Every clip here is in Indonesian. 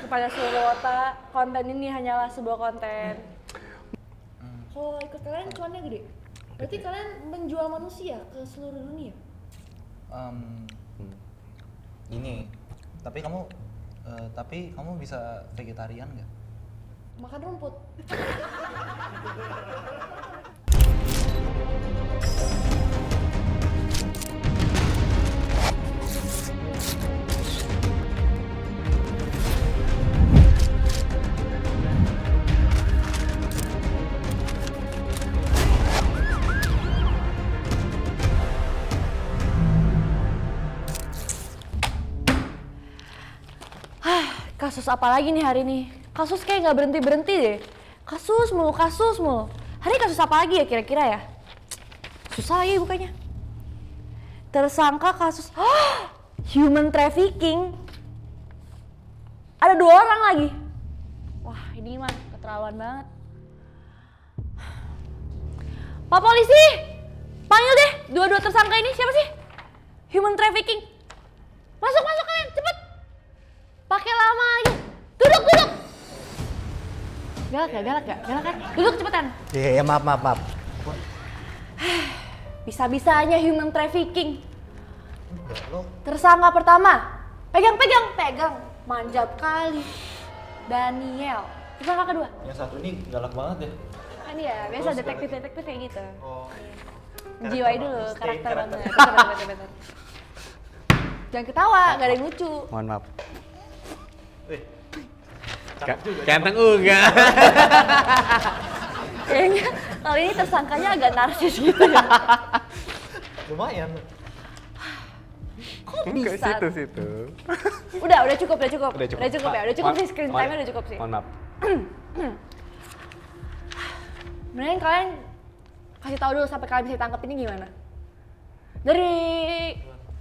Kepada seluruh otak, konten ini hanyalah sebuah konten. Kalau ikut kalian cuannya gede. Berarti kalian menjual manusia ke seluruh dunia. Ini, tapi kamu bisa vegetarian nggak? Makan rumput. Kasus apa lagi nih hari ini? Kasus kayak nggak berhenti-berhenti deh. Kasus mulu. Hari ini kasus apa lagi ya kira-kira ya? Susah lagi bukannya. Tersangka kasus human trafficking. Ada 2 orang lagi. Wah ini mah keterlaluan banget. Pak polisi, panggil deh dua tersangka ini. Siapa sih? Human trafficking. Masuk kalian, cepet. Pakai lama aja. Duduk. Galak kan? Duduk cepetan. Iya, maaf. Bisa-bisanya human trafficking. Tersangka pertama. Pegang. Manjat kali. Daniel. Tersangka kedua. Yang satu ini galak banget ya. Kan ya, biasa detektif kayak gitu. Oh. Jiwai dulu, karakter banget. Bener. Jangan ketawa, gak ada yang lucu. Mohon maaf. Ganteng enggak. Kayaknya kali ini tersangkanya agak narsis gitu ya. Lumayan. Kok bisa? Situ. Udah cukup ya. Udah cukup. Udah cukup sih, screen time-nya udah cukup sih. Mohon maaf. Mending kalian kasih tahu dulu sampai kalian bisa ditangkap ini gimana? Dari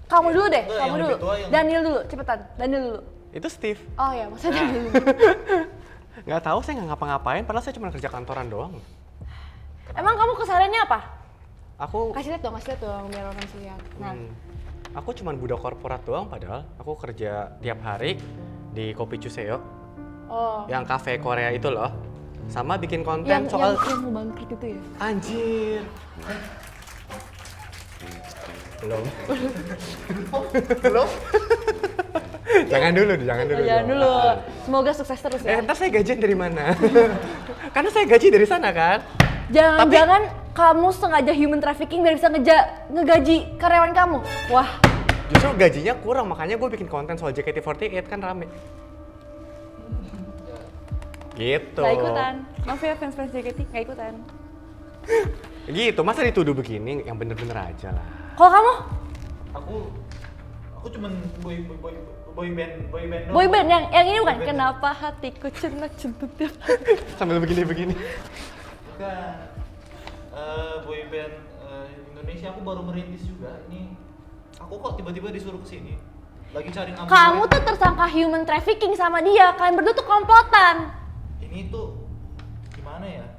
kamu dulu deh, kamu dulu. Daniel dulu, cepetan. Daniel dulu. Itu Steve. Oh ya, maksudnya Daniel. Nggak tahu, saya nggak ngapa-ngapain, padahal saya cuma kerja kantoran doang. Emang kamu kesehariannya apa? Aku Kasih lihat dong biar orang bisa lihat. Nah, aku cuma budak korporat doang, padahal aku kerja tiap hari di Kopi Chuseo, yang kafe Korea itu loh, sama bikin konten soal yang mau bangkrut itu ya? Anjir. Belum. Jangan dulu. Jangan dulu. Semoga sukses terus ya. Ntar saya gajian dari mana? Karena saya gaji dari sana kan. Jangan kamu sengaja human trafficking biar bisa ngegaji karyawan kamu. Wah. Justru gajinya kurang, makanya gue bikin konten soal JKT48 kan rame. Gitu. Gak ikutan. Maaf ya fans JKT, gak ikutan. Gitu, masa dituduh begini? Yang bener-bener aja lah. Kalau kamu? Aku cuman boy band doang. Boy band yang ini bukan? Kenapa hatiku cenut tiap hari. Sambil begini-begini. Bukan. Boy band Indonesia, aku baru merintis juga. Ini aku kok tiba-tiba disuruh kesini. Lagi cari ambil. Kamu tuh tersangka human trafficking sama dia. Kalian berdua tuh komplotan. Ini tuh gimana ya?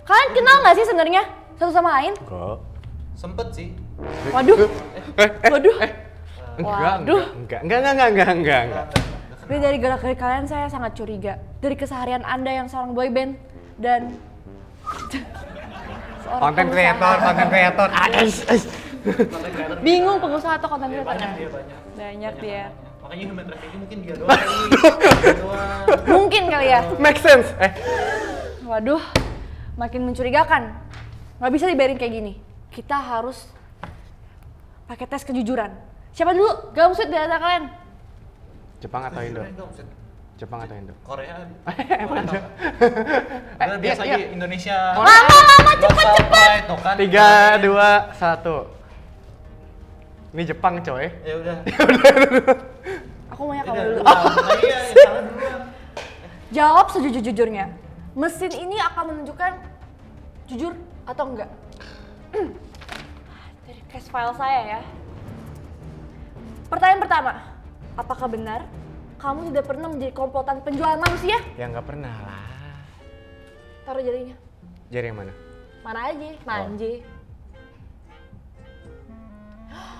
Kalian kenal nggak sih sebenarnya satu sama lain? Enggak. Sempet sih. Waduh. Waduh. Enggak. Tapi dari gerak-gerik kalian saya sangat curiga. Dari keseharian Anda yang seorang boyband dan seorang Konten kreator. Bingung pengusaha atau konten kreator? Banyak dia. Makanya human trafficking mungkin dia doang. Dia doang. Mungkin kali ya. Make sense. Waduh, makin mencurigakan. Nggak bisa dibiarin kayak gini. Kita harus pakai tes kejujuran. Siapa dulu? Gamsut di antara kalian? Jepang atau Indo? Korea. Emang ada. Biasa aja Indonesia. Lama, cepet. 3, 2, 1. Ini Jepang coy. Ya udah. Aku maunya kamu dulu. Iya, salah duluan. Jawab sejujur-jujurnya. Mesin ini akan menunjukkan jujur atau enggak. Dari case file saya ya. Pertanyaan pertama, apakah benar kamu tidak pernah menjadi komplotan penjualan manusia? Ya nggak pernah lah. Taruh jarinya. Jari yang mana? Mana aja, manje.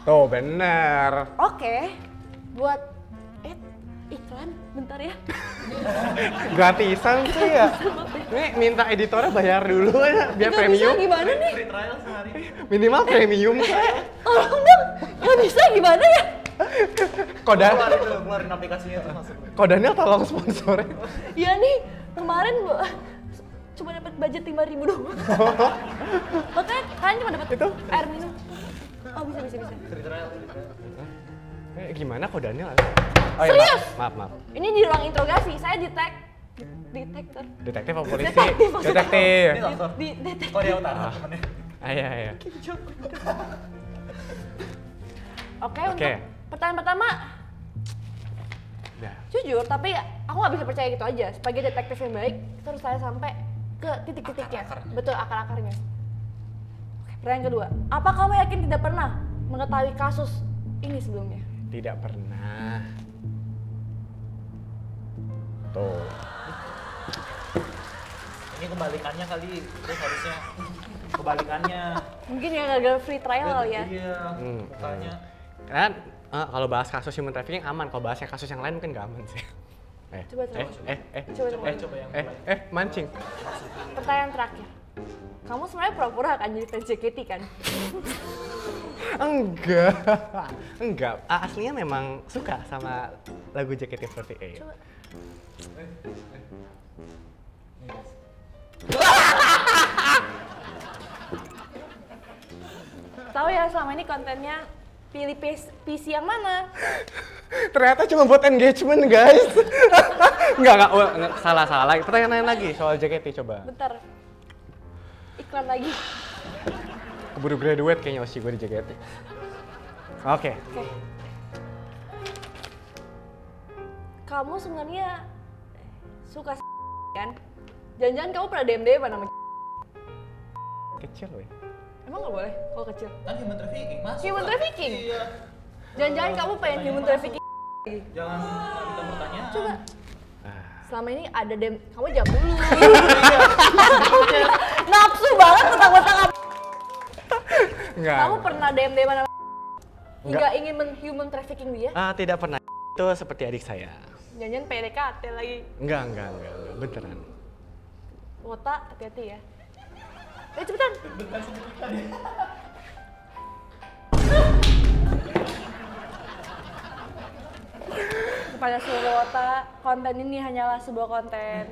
Tuh bener. Oke, buat iklan bentar ya. Gratisan sih ya. Nih minta editornya bayar dulu ya biar Nggak premium. bisa gimana nih? Free trial sehari. Minimal premium. Tolong dong, nggak bisa gimana ya? Kodan, Keluarin aplikasinya tuh masuk. Kodannya tolong sponsorin. Ya nih, kemarin cuma dapat budget 5.000 doang. Makanya kalian cuma dapat Itu? air minum. Oh bisa. Free trial. Gimana kodannya? Serius? Maaf. Ini di ruang interogasi, saya detektor. Detektif apa polisi? Detektif. Detektif. Ini dokter. Di detektor. Korea Utara temennya. Iya. Oke, Oke. untuk pertanyaan pertama, Dah. jujur, tapi aku nggak bisa percaya gitu aja. Sebagai detektif yang baik, kita harus saya sampai ke titik-titiknya. Betul, akar-akarnya. Oke, pertanyaan kedua. Apa kamu yakin tidak pernah mengetahui kasus ini sebelumnya? Tidak pernah. Tuh. Ini kebalikannya kali, itu harusnya kebalikannya. Mungkin ya gara-gara free trial ya. Iya, makanya. Kan kalau bahas kasus human trafficking aman, kalau bahasnya kasus yang lain mungkin gak aman sih. Coba. Coba yang mulai. Mancing. Pertanyaan terakhir. Kamu sebenarnya pura-pura kan jadi fans JKT kan? Enggak. Aslinya memang suka sama lagu JKT48. Coba. Tahu ya selama ini kontennya pilih PC yang mana? Ternyata cuma buat engagement, guys. Enggak, salah lagi. Pertanyaan lagi soal JKT coba. Bentar. Iklan lagi. Keburu graduate kayaknya Oshi gue di JKT. Oke. Kamu sebenarnya suka kan? Jangan-jangan kamu pernah DM sama Kecil ya. Emang nggak boleh kalau kecil? Kan human trafficking, masuk Human lah. trafficking? Iya. Jangan-jangan kamu pengen human trafficking? Jangan kita pertanyaan. Coba. Selama ini ada DM, kamu jawab dulu. Nafsu banget petang-petang. Enggak. Kamu pernah DM sama hingga Enggak. ingin human trafficking dia? Tidak pernah. Itu seperti adik saya. Jangan-jangan PDKT lagi. Enggak. Beneran. Wota, hati-hati ya. Cepetan. Kepada seluruh Wota, konten ini hanyalah sebuah konten.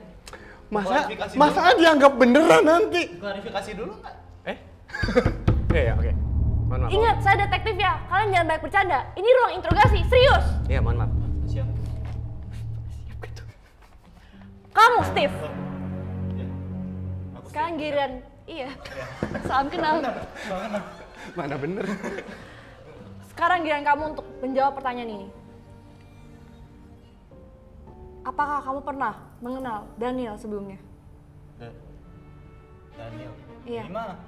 Klarifikasi Masa dianggap beneran nanti? Klarifikasi dulu nggak? Oke. Mohon maaf. Ingat, saya detektif ya. Kalian jangan banyak bercanda. Ini ruang interogasi, serius. Iya, mohon maaf. Siap. Kamu, Steve. Ya. Aku Sekarang giliran. Iya. Salam kenal. Mana bener? Sekarang giliran kamu untuk menjawab pertanyaan ini. Apakah kamu pernah mengenal Daniel sebelumnya? Daniel. Iya. Ini mah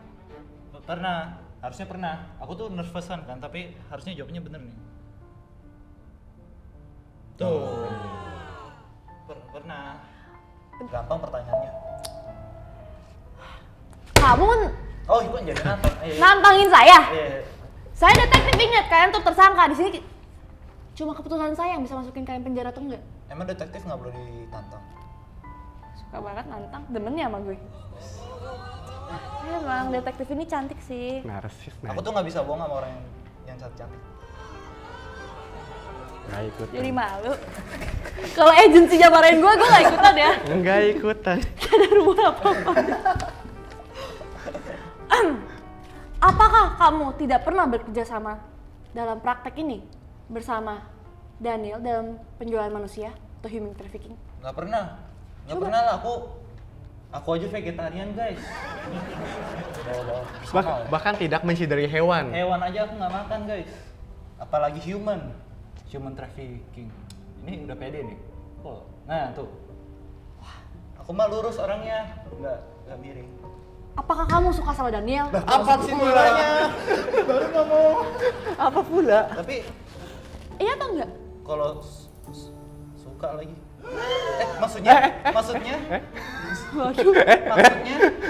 pernah. Harusnya pernah. Aku tuh nervousan kan, tapi harusnya jawabnya bener nih. Tuh. Pernah. Gampang pertanyaannya. Kamu Oh, itu jadi nantang. nantangin saya. Iya. Saya detektif, ingat kalian tuh tersangka di sini. Cuma keputusan saya yang bisa masukin kalian penjara atau enggak. Emang detektif nggak boleh ditantang? Suka banget nantang, demennya sama gue. Emang detektif ini cantik sih. Narsis. Aku tuh nggak bisa bohong sama orang yang cantik. Nggak ikut. Jadi malu. Kalau agensinya marahin gue nggak ikutan ya. Nggak ikutan. Ada rumah apa-apa. Apakah kamu tidak pernah bekerja sama dalam praktek ini bersama Daniel dalam penjualan manusia atau human trafficking? Nggak pernah. Nggak pernah lah. Aku aja vegetarian, guys. Bahkan tidak mensideri hewan. Hewan aja aku nggak makan, guys. Apalagi human trafficking. Ini udah pede nih. Nah tuh. Wah, aku mah lurus orangnya, nggak miring. Apakah kamu suka sama Daniel? Apa sih mulanya? Baru ngomong. Apa pula? Tapi Iya atau enggak? kalau suka lagi. Maksudnya? Maksudnya Waduh.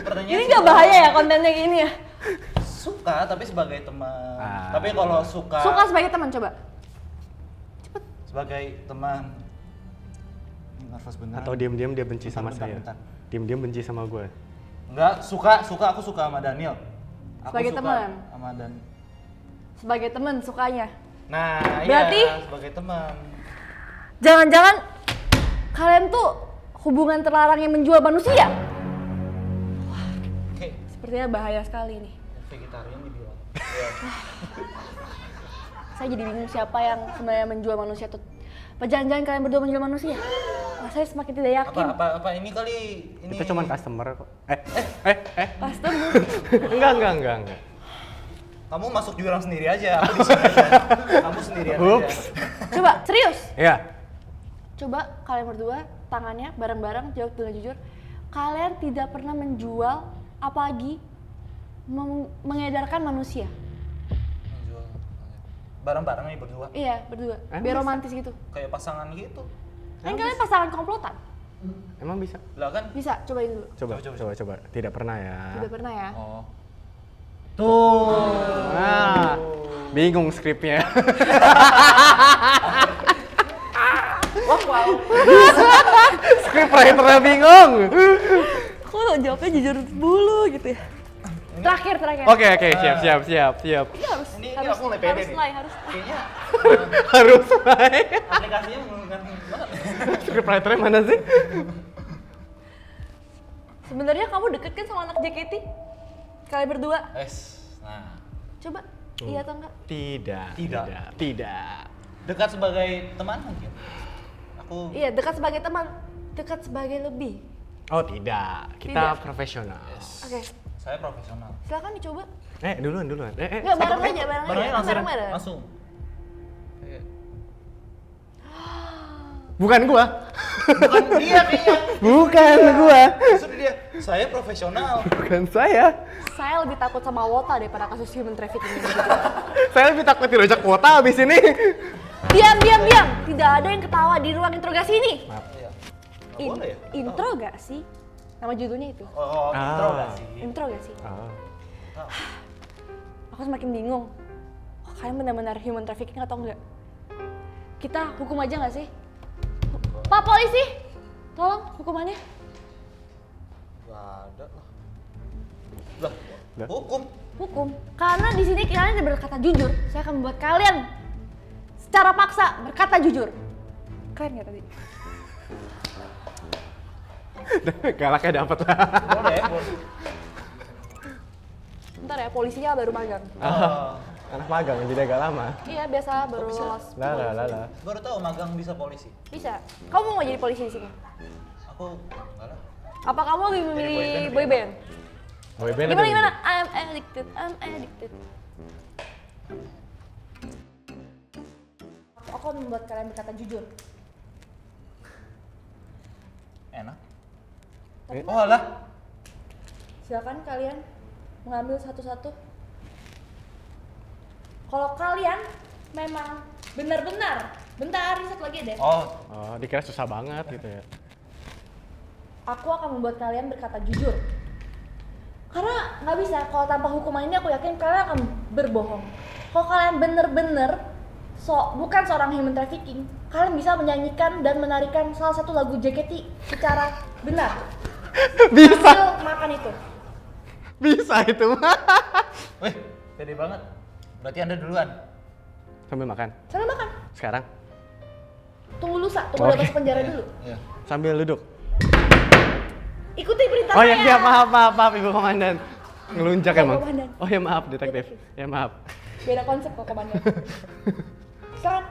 pertanyaannya Ini nggak bahaya ya kontennya gini ya? suka tapi sebagai teman. Ah. Tapi kalau suka Suka sebagai teman coba. Cepet. sebagai teman. Ini nervous beneran. Atau diam-diam dia benci sama Bentar, saya. bentar. Diam-diam benci sama gue. Enggak, suka aku suka sama Daniel. Aku Sebagai suka teman? sama Dan. Sebagai teman sukanya. Nah, Berarti? iya sebagai teman. Jangan-jangan kalian tuh hubungan terlarang yang menjual manusia? Oke, Sepertinya bahaya sekali nih. vegetarian dibilang. Iya. Saya jadi bingung siapa yang sebenarnya menjual manusia tuh. Apa jangan-jangan kalian berdua menjual manusia? Wah, saya semakin tidak yakin. Apa ini kali ini Kita cuman customer kok. Customer. Enggak. Kamu masuk jurang sendiri aja, aku di sini aja. Kamu sendirian Ups. aja. Coba, serius. Iya. Coba kalian berdua tangannya bareng-bareng jawab dengan jujur. Kalian tidak pernah menjual apalagi mengedarkan manusia. Menjual. Bareng-bareng nih berdua. Iya, berdua. Biar bisa. romantis gitu. Kayak pasangan gitu. Kan kalian pasangan komplotan. Emang bisa? Lah kan? Bisa, cobain dulu. Coba. Tidak pernah ya. Tidak pernah ya. Oh. Tuh. Ah, bingung skripnya. Wow. Skrip writernya bingung. Kok lo jawabnya jujur dulu gitu ya? Terakhir. Oke, siap. Ini harus Ini harus aku mulai pede harus nih. mulai, harus. Kayaknya Harus baik. aplikasinya mengganggu banget. Skrip writernya mana sih? Sebenarnya kamu deket kan sama anak JKT? Kalian berdua. Nah, Coba, iya atau enggak? Tidak. dekat sebagai teman mungkin. Aku Iya, dekat sebagai teman, dekat sebagai lebih. Oh tidak, kita Tidak. profesional. Oke, saya profesional. silakan dicoba. Duluan. Enggak, bareng aja, Barangnya langsung. bareng. Langsung. Kayak- Bukan gua. Bukan dia kayaknya. Bukan gua. Justru dia. Saya profesional. Bukan saya. Saya lebih takut sama Wota daripada kasus human trafficking ini. Saya lebih takut dirojak kuota abis ini. Diam. Tidak ada yang ketawa di ruang interogasi ini. Iya. Nggak boleh ya? Interogasi? Nama judulnya itu. Oh, interogasi. Interogasi. Oh. Aku semakin bingung. Oh, kalian benar-benar human trafficking atau enggak? Kita hukum aja nggak sih? Pak polisi, tolong hukumannya. Gak ada lah. Lah, Lah. hukum. Hukum. Karena di sini kalian berkata jujur, saya akan membuat kalian secara paksa berkata jujur. Keren nggak tadi? Galaknya dapet lah. Boleh. Bentar ya, polisinya baru magang. Anak magang jadi agak lama. Iya, biasa baru lolos. Lah. Baru tahu magang bisa polisi. Bisa. Kamu mau jadi polisi di sini? Aku enggak lah. Apa kamu lebih memilih boyband? Boyband Gimana? I'm addicted. Aku akan membuat kalian berkata jujur. Enak. Oh lah. Silakan kalian mengambil satu-satu. Kalau kalian memang benar-benar, bentar satu lagi deh. Oh, dikira susah banget gitu ya. Aku akan membuat kalian berkata jujur. Karena nggak bisa, kalau tanpa hukuman ini aku yakin kalian akan berbohong. Kalau kalian bener-bener bukan seorang human trafficking, kalian bisa menyanyikan dan menarikan salah satu lagu JKT secara benar. Bisa. Sambil makan itu. Bisa itu. wih, pede banget. Berarti Anda duluan. Sambil makan. Sambil makan. Sekarang Tunggu lusa, tunggu Oke. masuk penjara dulu. Iya. sambil duduk. Ikuti perintah Oh saya. ya siap, maaf Ibu Komandan. Ngelunjak Pak emang. Komandan. Oh ya maaf detektif. Ya maaf. Beda konsep kok komandan. Sekarang.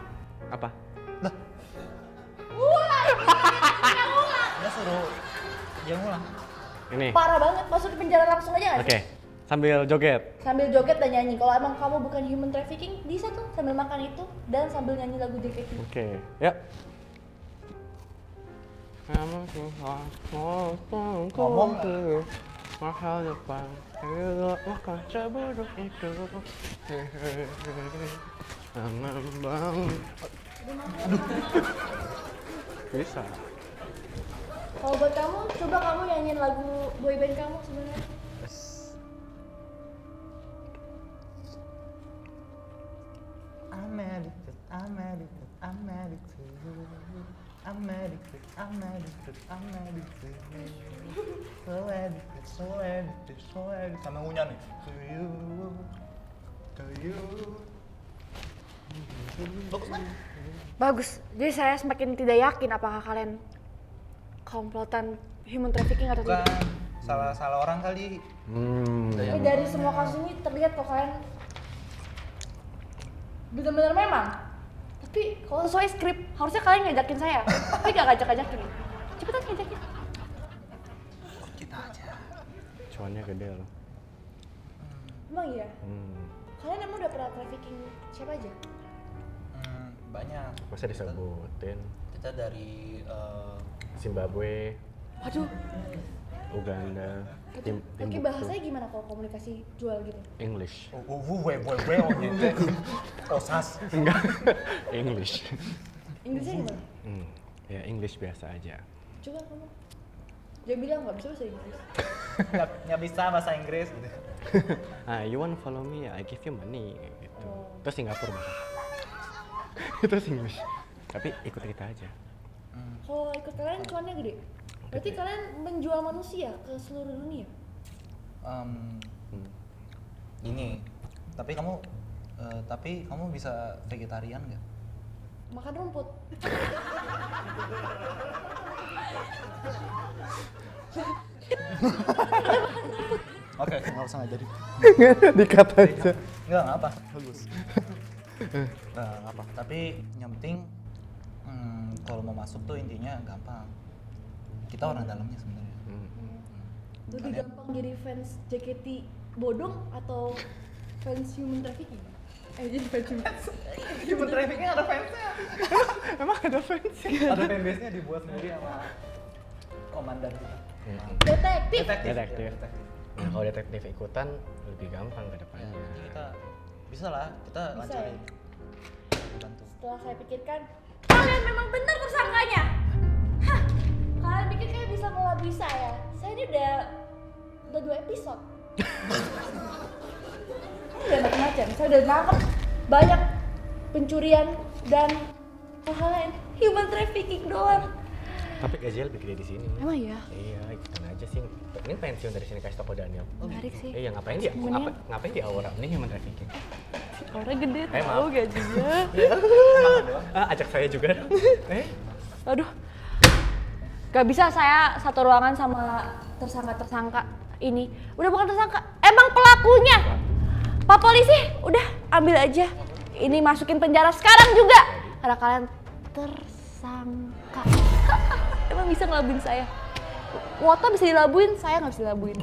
Apa? Dia suruh dia ngulang. Ini. Parah banget, masuk ke penjara langsung aja nggak Oke. sih? Sambil joget. Sambil joget dan nyanyi. Kalau emang kamu bukan human trafficking, bisa tuh sambil makan itu dan sambil nyanyi lagu JKT. Oke. Ya. Ngomong. Mahal depan, bukan seburuk itu. Bang. Bisa. Kalau buat kamu, coba kamu nyanyiin lagu boyband kamu sebenarnya. I'm addicted to you. I'm addicted, I'm addicted, I'm addicted to you. So addicted, so addicted, so addicted. Sama ngunyah nih. To you, to you. Bagus kan? Bagus. Jadi saya semakin tidak yakin apakah kalian komplotan human trafficking atau tidak. Bukan, salah orang kali. Tapi dari semua kasus ini terlihat kok kalian benar-benar memang. Tapi kalau sesuai skrip, harusnya kalian ngajakin saya. Tapi gak ngajak-ngajakin. Cepetan ngajakin. Kita aja. Cuannya gede loh. Emang iya? Kalian emang udah pernah trafficking siapa aja? Banyak. Masa disebutin? Kita dari Zimbabwe, Waduh, Uganda, oke bahasanya gimana kalau komunikasi jual gitu? English. Osas. Enggak, English. Inggrisnya gimana? Ya English biasa aja. Coba kamu. Jangan bilang nggak bisa bahasa Inggris. Nggak bisa bahasa Inggris gitu. You wanna follow me? I give you money gitu. Oh. Terus Singapura bahasa. Itu English. Tapi ikut kita aja. Kalau ikut kalian cuannya gede. Berarti kalian menjual manusia ke seluruh dunia. Ini. Tapi kamu bisa vegetarian nggak? Makan rumput. Oke, nggak usah ngajarin. Dikat aja. Nggak apa. Bagus. Nggak apa. Tapi yang penting kalau mau masuk tuh intinya gampang. Kita orang dalamnya sebenarnya. Lebih gampang jadi fans JKT bodong atau fans human trafficking? Jadi fans Human trafficking ada fansnya. Emang ada fans? Ada fanbase-nya dibuat sendiri sama komandan kita. detektif. Detektif. Nah, kalau detektif ikutan lebih gampang ke depannya. Jadi kita bisa lah, kita Bisa lancarin. ya? Bantu. Setelah saya pikirkan, kalian memang benar tersangkanya. Hah, kalian pikir kayak bisa ngelabui saya? Saya ini udah 2 episode. Udah macam-macam. Saya udah nangkep banyak pencurian dan hal-hal lain. Human trafficking doang. Tapi gajinya lebih gede di sini. Emang iya? Iya, ikutan aja sih. Ini pensiun dari sini kasih toko Daniel. Menarik sih. Iya, ngapain dia? Mendingan. Ngapain di Aura? Ini human trafficking. Orang gede maaf. tahu gajinya. Ajak saya juga dong. Aduh. Gak bisa saya satu ruangan sama tersangka ini. Udah bukan tersangka, emang pelakunya. Pak polisi, udah ambil aja. Ini masukin penjara sekarang juga. Karena kalian tersangka. Emang bisa ngelabuin saya? Wota bisa dilabuin, saya nggak bisa dilabuin.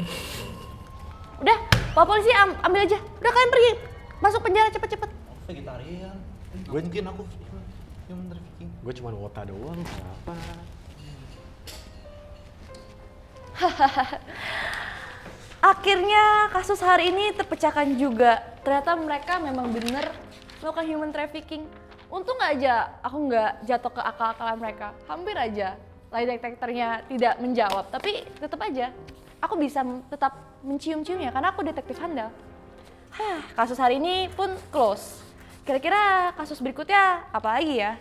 Udah, Pak polisi ambil aja. Udah kalian pergi, masuk penjara cepet-cepet. Vegetarian. Gue mungkin aku human trafficking. Gue cuma wota doang, apa? Akhirnya kasus hari ini terpecahkan juga. Ternyata mereka memang bener melakukan human trafficking. Untung aja aku nggak jatuh ke akal-akalan mereka. Hampir aja lie detektornya tidak menjawab. Tapi tetap aja aku bisa tetap mencium-ciumnya karena aku detektif handal. Kasus hari ini pun close. Kira-kira kasus berikutnya apa lagi ya?